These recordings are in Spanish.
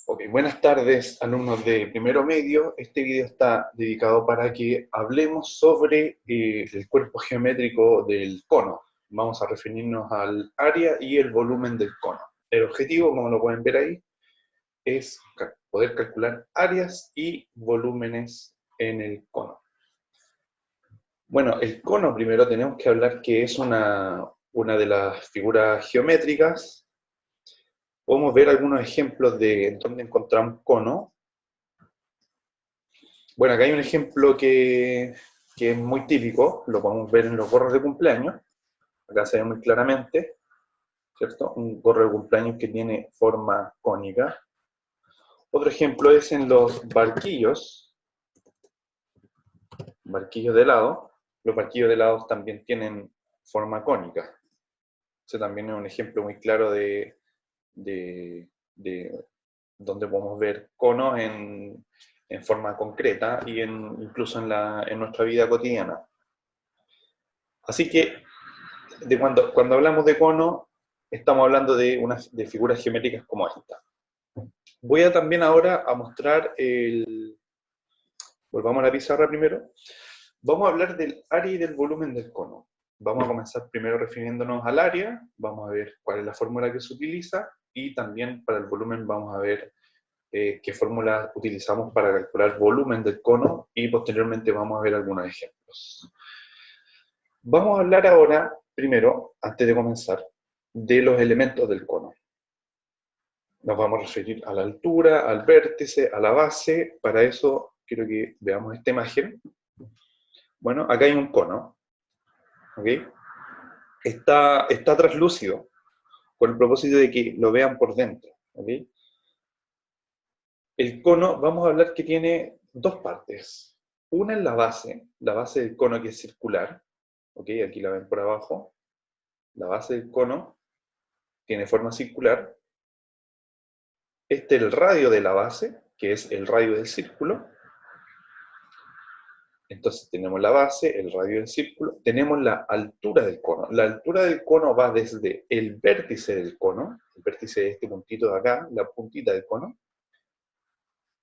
Ok, buenas tardes, alumnos de primero medio. Este video está dedicado para que hablemos sobre el cuerpo geométrico del cono. Vamos a referirnos al área y el volumen del cono. El objetivo, como lo pueden ver ahí, es poder calcular áreas y volúmenes en el cono. Bueno, el cono primero tenemos que hablar que es una de las figuras geométricas. Podemos ver algunos ejemplos de dónde encontramos cono. Bueno, acá hay un ejemplo que es muy típico, lo podemos ver en los gorros de cumpleaños. Acá se ve muy claramente, ¿cierto? Un gorro de cumpleaños que tiene forma cónica. Otro ejemplo es en los barquillos de helado. Los barquillos de helado también tienen forma cónica. Ese también es un ejemplo muy claro de donde podemos ver conos en forma concreta y incluso en nuestra vida cotidiana. Así que cuando hablamos de cono, estamos hablando de figuras geométricas como esta. Voy a también ahora a mostrar volvamos a la pizarra primero. Vamos a hablar del área y del volumen del cono. Vamos a comenzar primero refiriéndonos al área, vamos a ver cuál es la fórmula que se utiliza, y también para el volumen vamos a ver qué fórmula utilizamos para calcular volumen del cono, y posteriormente vamos a ver algunos ejemplos. Vamos a hablar ahora, primero, antes de comenzar, de los elementos del cono. Nos vamos a referir a la altura, al vértice, a la base. Para eso quiero que veamos esta imagen. Bueno, acá hay un cono, ¿ok? Está translúcido, con el propósito de que lo vean por dentro, ¿ok? El cono, vamos a hablar que tiene dos partes. Una es la base del cono, que es circular, ¿ok? Aquí la ven por abajo. La base del cono tiene forma circular. Este es el radio de la base, que es el radio del círculo. Entonces tenemos la base, el radio del círculo, tenemos la altura del cono. La altura del cono va desde el vértice del cono, el vértice de este puntito de acá, la puntita del cono,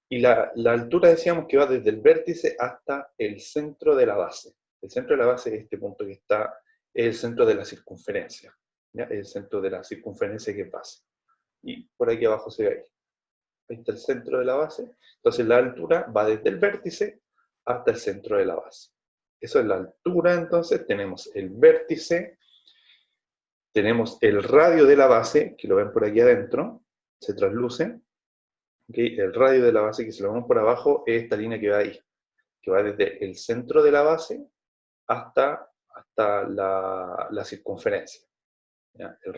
y la altura decíamos que va desde el vértice hasta el centro de la base. El centro de la base es este punto que está, es el centro de la circunferencia, ¿ya? El centro de la circunferencia que es base. Y por aquí abajo se ve ahí. Ahí está el centro de la base. Entonces la altura va desde el vértice hasta el centro de la base. Eso es la altura. Entonces tenemos el vértice, tenemos el radio de la base, que lo ven por aquí adentro, se trasluce. ¿Okay? El radio de la base, que si lo vemos por abajo, es esta línea que va ahí, que va desde el centro de la base hasta la circunferencia. ¿Ya? El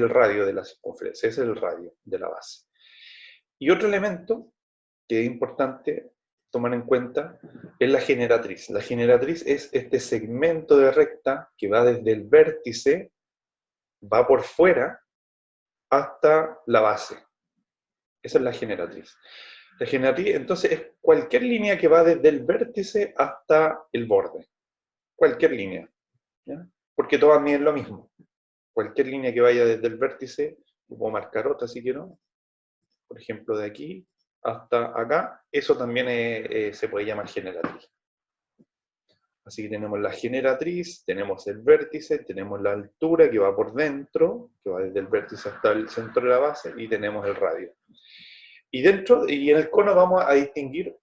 radio de la circunferencia, ese es el radio de la base. Y otro elemento que es importante tomar en cuenta es la generatriz. La generatriz es este segmento de recta que va desde el vértice, va por fuera hasta la base. Esa es la generatriz. La generatriz, entonces, es cualquier línea que va desde el vértice hasta el borde. Cualquier línea, ¿ya? Porque todas miden lo mismo. Cualquier línea que vaya desde el vértice, lo puedo marcar otra si quiero, por ejemplo de aquí hasta acá, eso también se puede llamar generatriz. Así que tenemos la generatriz, tenemos el vértice, tenemos la altura que va por dentro, que va desde el vértice hasta el centro de la base, y tenemos el radio. Y en el cono vamos a distinguir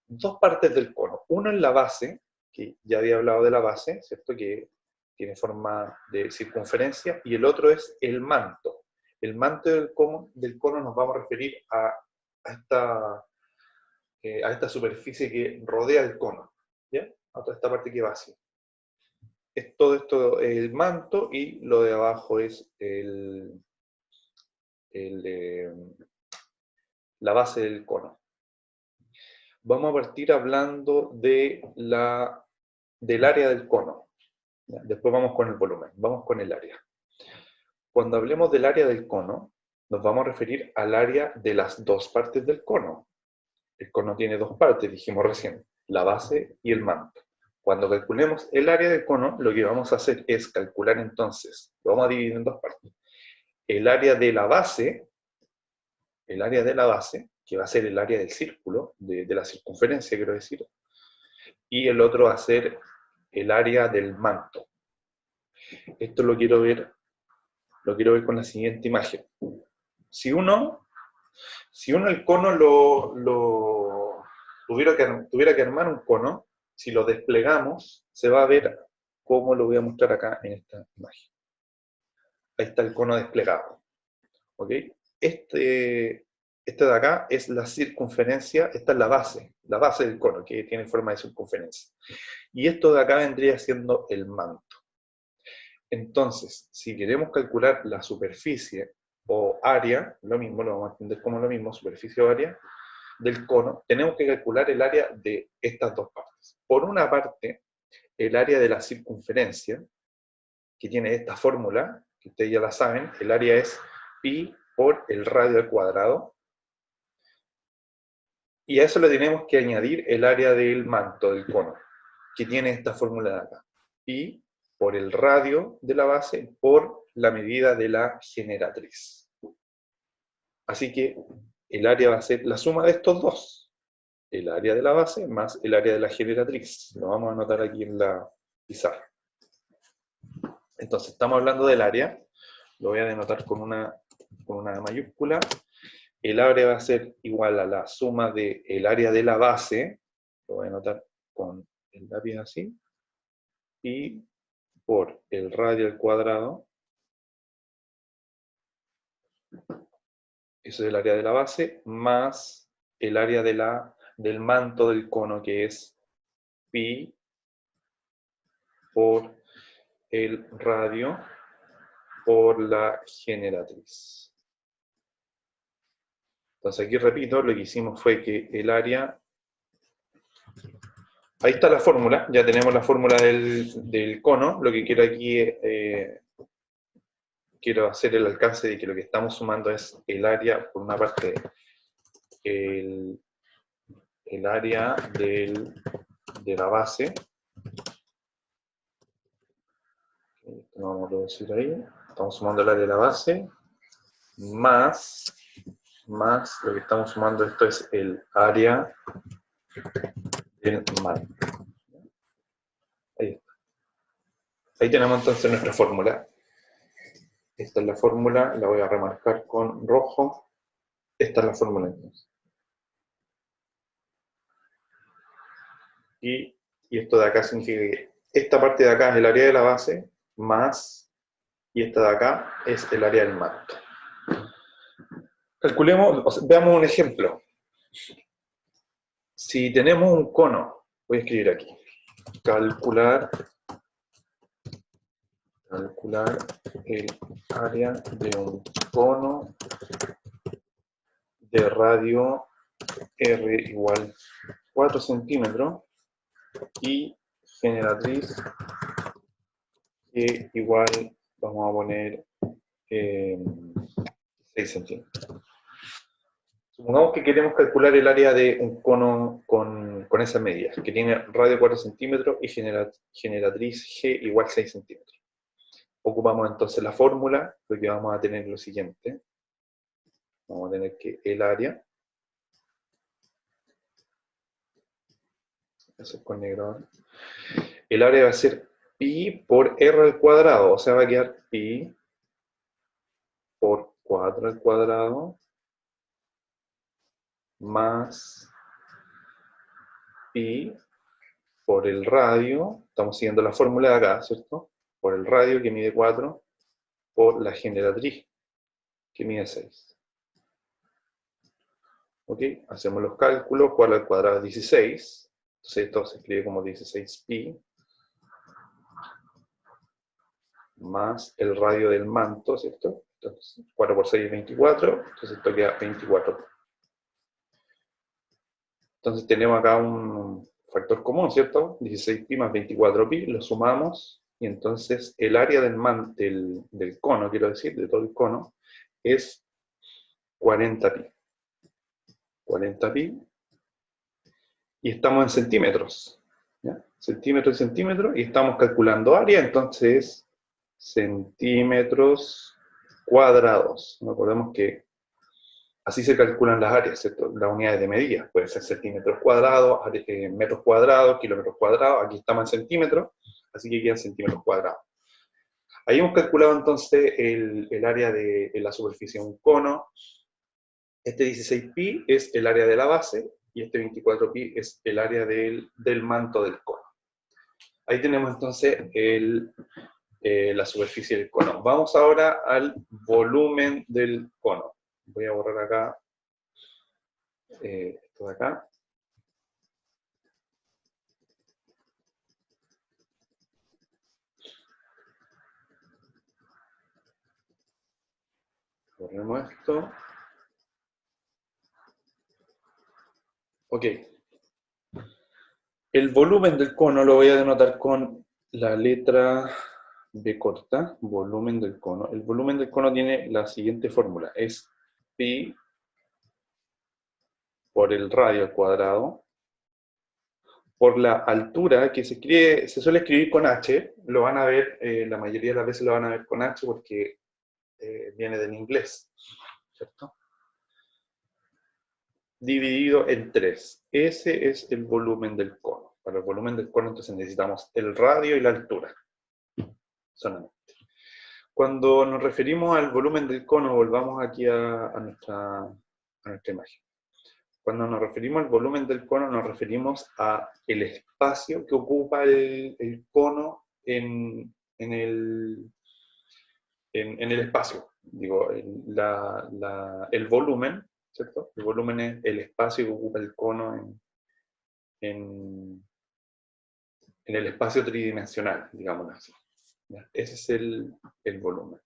dos partes del cono. Uno es la base, que ya había hablado de la base, ¿cierto? Que tiene forma de circunferencia, y el otro es el manto. El manto del cono nos vamos a referir a esta superficie que rodea el cono, ¿ya? A toda esta parte que va así. Es todo esto el manto, y lo de abajo es la base del cono. Vamos a partir hablando del área del cono. ¿Ya? Después vamos con el volumen, vamos con el área. Cuando hablemos del área del cono, nos vamos a referir al área de las dos partes del cono. El cono tiene dos partes, dijimos recién, la base y el manto. Cuando calculemos el área del cono, lo que vamos a hacer es calcular entonces, lo vamos a dividir en dos partes. El área de la base, el área de la base, que va a ser el área del círculo, de la circunferencia, quiero decir, y el otro va a ser el área del manto. Esto lo quiero ver con la siguiente imagen. Si uno el cono tuviera que armar un cono, si lo desplegamos, se va a ver como lo voy a mostrar acá en esta imagen. Ahí está el cono desplegado. ¿Ok? Este de acá es la circunferencia, esta es la base del cono, que tiene forma de circunferencia. Y esto de acá vendría siendo el manto. Entonces, si queremos calcular la superficie o área, lo mismo, lo vamos a entender como lo mismo, superficie o área del cono, tenemos que calcular el área de estas dos partes. Por una parte, el área de la circunferencia, que tiene esta fórmula, que ustedes ya la saben, el área es pi por el radio al cuadrado, y a eso le tenemos que añadir el área del manto, del cono, que tiene esta fórmula de acá. Pi por el radio de la base por la medida de la generatriz. Así que el área va a ser la suma de estos dos. El área de la base más el área de la generatriz. Lo vamos a anotar aquí en la pizarra. Entonces, estamos hablando del área. Lo voy a denotar con una mayúscula. El área va a ser igual a la suma del área de la base. Lo voy a anotar con el lápiz así. Y por el radio al cuadrado. Eso es el área de la base, más el área del manto del cono, que es pi por el radio por la generatriz. Entonces aquí repito, lo que hicimos fue que el área... Ahí está la fórmula, ya tenemos la fórmula del cono. Lo que quiero aquí quiero hacer el alcance de que lo que estamos sumando es el área, por una parte, el área de la base. Esto no vamos a producir ahí. Estamos sumando el área de la base, más lo que estamos sumando, esto es el área del manto. Ahí está. Ahí tenemos entonces nuestra fórmula. Esta es la fórmula, la voy a remarcar con rojo. Esta es la fórmula entonces. Y esto de acá significa que esta parte de acá es el área de la base, más, y esta de acá es el área del manto. Calculemos, veamos un ejemplo. Si tenemos un cono, voy a escribir aquí, calcular el área de un cono de radio R igual 4 centímetros y generatriz G igual, vamos a poner 6 centímetros. Supongamos que queremos calcular el área de un cono con esas medidas, que tiene radio 4 centímetros y generatriz G igual 6 centímetros. Ocupamos entonces la fórmula, porque vamos a tener lo siguiente. Vamos a tener que el área, eso es con negro ahora. El área va a ser pi por r al cuadrado, o sea, va a quedar pi por 4 al cuadrado más pi por el radio, estamos siguiendo la fórmula de acá, ¿cierto? Por el radio que mide 4, por la generatriz que mide 6. ¿Ok? Hacemos los cálculos, 4 al cuadrado es 16, entonces esto se escribe como 16pi, más el radio del manto, ¿cierto? Entonces, 4 por 6 es 24, entonces esto queda 24. Entonces tenemos acá un factor común, ¿cierto? 16pi más 24pi, lo sumamos, y entonces el área del cono, quiero decir, de todo el cono, es 40pi. 40pi, y estamos en centímetros. ¿Ya? Centímetro y centímetro, y estamos calculando área, entonces centímetros cuadrados. Recordemos que Así se calculan las áreas, ¿cierto? Las unidades de medida. Pueden ser centímetros cuadrados, metros cuadrados, kilómetros cuadrados. Aquí estamos en centímetros, así que quedan centímetros cuadrados. Ahí hemos calculado entonces el área de la superficie de un cono. Este 16pi es el área de la base y este 24pi es el área del manto del cono. Ahí tenemos entonces la superficie del cono. Vamos ahora al volumen del cono. Voy a borrar acá esto de acá. Borremos esto. Ok. El volumen del cono lo voy a denotar con la letra B corta, volumen del cono. El volumen del cono tiene la siguiente fórmula. Es pi por el radio al cuadrado, por la altura, que se suele escribir con h, lo van a ver, la mayoría de las veces lo van a ver con h porque viene del inglés, ¿cierto? Dividido en 3. Ese es el volumen del cono. Para el volumen del cono entonces necesitamos el radio y la altura, solamente. Cuando nos referimos al volumen del cono, volvamos aquí a nuestra imagen. Cuando nos referimos al volumen del cono, nos referimos a el espacio que ocupa el cono en el espacio. Digo, el volumen, ¿cierto? El volumen es el espacio que ocupa el cono en el espacio tridimensional, digámoslo así. ¿Ya? Ese es el volumen.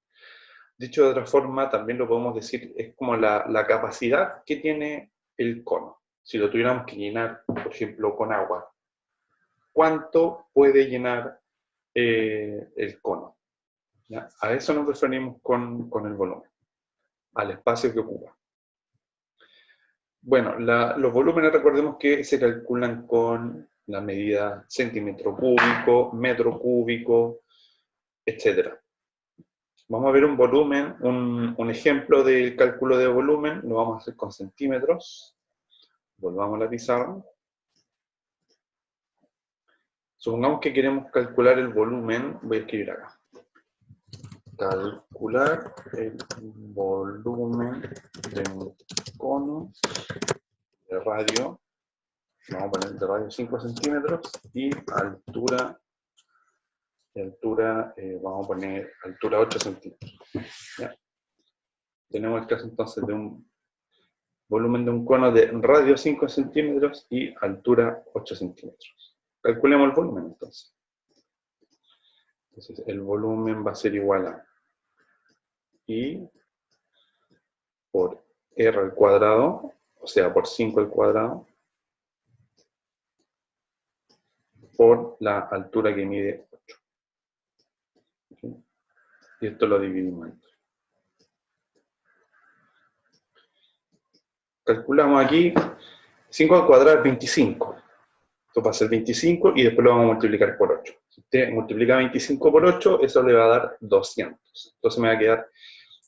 Dicho de otra forma, también lo podemos decir, es como la capacidad que tiene el cono. Si lo tuviéramos que llenar, por ejemplo, con agua, ¿cuánto puede llenar el cono? ¿Ya? A eso nos referimos con el volumen, al espacio que ocupa. Bueno, los volúmenes recordemos que se calculan con la medida centímetro cúbico, metro cúbico, etc. Vamos a ver un volumen, un ejemplo del cálculo de volumen, lo vamos a hacer con centímetros. Volvamos a la pizarra. Supongamos que queremos calcular el volumen, voy a escribir acá. Calcular el volumen de un cono de radio, vamos a poner de radio 5 centímetros, y altura, vamos a poner altura 8 centímetros. ¿Ya? Tenemos el caso entonces de un volumen de un cono de radio 5 centímetros y altura 8 centímetros. Calculemos el volumen entonces. Entonces el volumen va a ser igual a I por R al cuadrado, o sea, por 5 al cuadrado, por la altura que mide 8. ¿Sí? Y esto lo dividimos en 3. Calculamos aquí, 5 al cuadrado es 25. Esto va a ser 25 y después lo vamos a multiplicar por 8. Si usted multiplica 25 por 8, eso le va a dar 200. Entonces me va a quedar,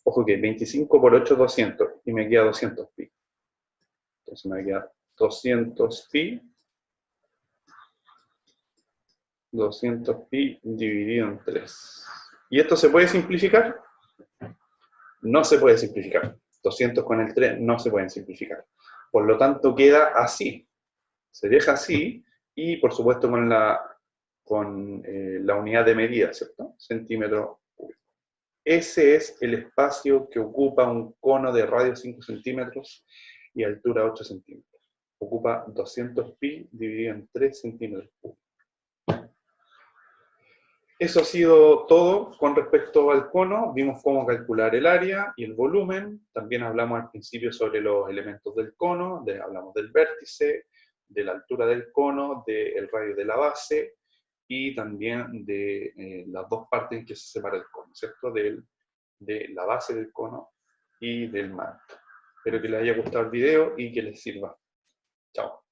ojo que 25 por 8 es 200 y me queda 200 pi. Entonces me va a quedar 200 pi. 200 pi dividido en 3. ¿Y esto se puede simplificar? No se puede simplificar. 200 con el 3 no se pueden simplificar. Por lo tanto, queda así. Se deja así y, por supuesto, con la unidad de medida, ¿cierto? Centímetro cúbico. Ese es el espacio que ocupa un cono de radio 5 centímetros y altura 8 centímetros. Ocupa 200 pi dividido en 3 centímetros cúbicos. Eso ha sido todo con respecto al cono. Vimos cómo calcular el área y el volumen. También hablamos al principio sobre los elementos del cono. Hablamos del vértice, de la altura del cono, del radio de la base y también de las dos partes en que se separa el cono, ¿cierto? De la base del cono y del manto. Espero que les haya gustado el video y que les sirva. Chao.